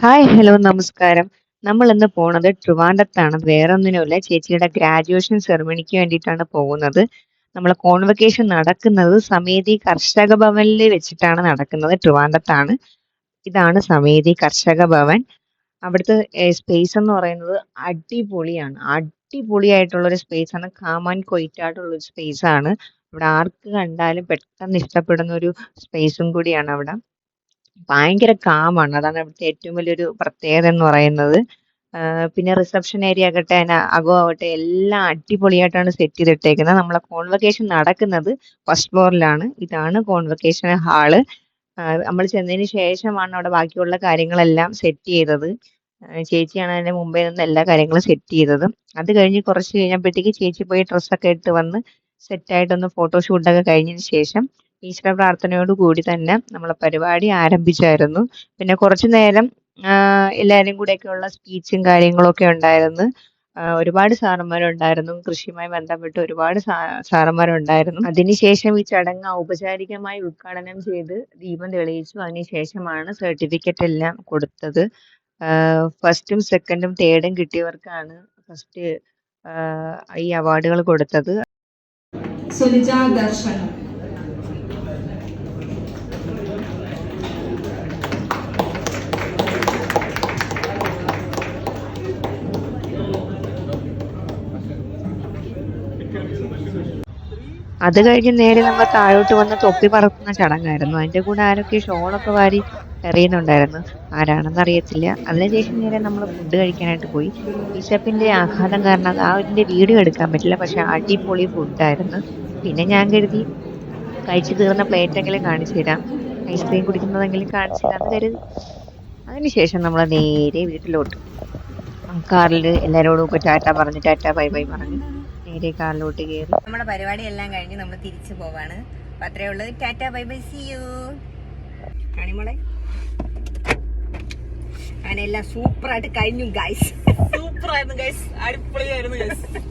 Hi hello നമസ്കാരം. നമ്മൾ ഇന്ന് പോണത് ട്രിവാൻഡത്താണ്. വേറൊന്നിനുമല്ല, ചേച്ചിയുടെ ഗ്രാജുവേഷൻ സെറമണിക്ക് വേണ്ടിയിട്ടാണ് പോകുന്നത്. നമ്മളെ കോൺവെക്കേഷൻ നടക്കുന്നത് സമേതി കർഷക ഭവനിൽ വെച്ചിട്ടാണ് നടക്കുന്നത്. ട്രിവാൻഡത്താണ്. ഇതാണ് സമേതി കർഷക ഭവൻ. അവിടുത്തെ സ്പേസ് എന്ന് പറയുന്നത് അടിപൊളിയാണ്. അടിപൊളിയായിട്ടുള്ള ഒരു സ്പേസ് ആണ്. കാമാൻ കൊയ്റ്റായിട്ടുള്ള ഒരു സ്പേസ് ആണ്. ഇവിടെ ആർക്ക് കണ്ടാലും പെട്ടെന്ന് ഇഷ്ടപ്പെടുന്ന ഒരു സ്പേസും കൂടിയാണ് അവിടെ. ഭയങ്കര കാമാണ്. അതാണ് അവിടുത്തെ ഏറ്റവും വലിയൊരു പ്രത്യേകത എന്ന് പറയുന്നത്. പിന്നെ റിസപ്ഷൻ ഏരിയ ആകട്ടെ അകമാവട്ടെ എല്ലാം അടിപൊളിയായിട്ടാണ് സെറ്റ് ചെയ്തിട്ടേക്കുന്നത്. നമ്മളെ കോൺവെക്കേഷൻ നടക്കുന്നത് ഫസ്റ്റ് ഫ്ലോറിലാണ്. ഇതാണ് കോൺവെക്കേഷൻ ഹാള്. നമ്മൾ ചെന്നതിന് ശേഷമാണ് അവിടെ ബാക്കിയുള്ള കാര്യങ്ങളെല്ലാം സെറ്റ് ചെയ്തത്. ചേച്ചിയാണ് അതിന് മുമ്പേ നിന്ന് എല്ലാ കാര്യങ്ങളും സെറ്റ് ചെയ്തത്. അത് കഴിഞ്ഞ് കുറച്ച് കഴിഞ്ഞപ്പോഴത്തേക്ക് ചേച്ചി പോയി ഡ്രസ്സൊക്കെ ഇട്ട് വന്ന് സെറ്റായിട്ടൊന്ന് ഫോട്ടോഷൂട്ടൊക്കെ കഴിഞ്ഞതിന് ശേഷം ഈശ്വര പ്രാർത്ഥനയോട് കൂടി തന്നെ നമ്മളെ പരിപാടി ആരംഭിച്ചായിരുന്നു. പിന്നെ കുറച്ചു നേരം എല്ലാവരും കൂടെയൊക്കെയുള്ള സ്പീച്ചും കാര്യങ്ങളൊക്കെ ഉണ്ടായിരുന്നു. ഒരുപാട് സാറന്മാരുണ്ടായിരുന്നു. കൃഷിയുമായി ബന്ധപ്പെട്ട് ഒരുപാട് സാറന്മാരുണ്ടായിരുന്നു. അതിനുശേഷം ഈ ചടങ്ങ് ഔപചാരികമായി ഉദ്ഘാടനം ചെയ്ത് ദീപം തെളിയിച്ചു. അതിനുശേഷമാണ് സർട്ടിഫിക്കറ്റ് എല്ലാം കൊടുത്തത്. ഫസ്റ്റും സെക്കൻഡും തേർഡും കിട്ടിയവർക്കാണ് ഫസ്റ്റ് ഈ അവാർഡുകൾ കൊടുത്തത്. സുനിജ ദർശൻ. അത് കഴിഞ്ഞ് നേരെ നമ്മൾ താഴോട്ട് വന്ന് തൊപ്പി പറക്കുന്ന ചടങ്ങായിരുന്നു. അതിന്റെ കൂടെ ആരൊക്കെ ഷോളൊക്കെ വാരി എറിയുന്നുണ്ടായിരുന്നു. ആരാണെന്ന് അറിയത്തില്ല. അതിനുശേഷം നേരെ നമ്മൾ ഫുഡ് കഴിക്കാനായിട്ട് പോയി. വിശപ്പിന്റെ ആഘാതം കാരണം അതിന്റെ വീഡിയോ എടുക്കാൻ പറ്റില്ല. പക്ഷെ അടിപൊളി ഫുഡായിരുന്നു. പിന്നെ ഞാൻ കരുതി കഴിച്ചു തീർന്ന പ്ലേറ്റെങ്കിലും കാണിച്ചു തരാം, ഐസ്ക്രീം കുടിക്കുന്നതെങ്കിലും കാണിച്ചു തരാമെന്ന് കരുതി. അതിനുശേഷം നമ്മൾ നേരെ വീട്ടിലോട്ട് കാറിൽ എല്ലാവരോടും ഇപ്പോൾ ടാറ്റ പറഞ്ഞ് ടാറ്റ ബൈ ബൈ പറഞ്ഞ് നേരെ കാറിലോട്ട് കയറി. നമ്മുടെ പരിപാടി എല്ലാം കഴിഞ്ഞ് നമ്മൾ തിരിച്ചു പോവാണ്. അപ്പം അത്രേ ഉള്ളത്. Tata bye bye, see you. കാണിമോളെ അങ്ങനെ എല്ലാം സൂപ്പറായിട്ട് കഴിഞ്ഞു ഗൈസ്. സൂപ്പറായിരുന്നു ഗൈസ്, അടിപൊളിയായിരുന്നു ഗൈസ്.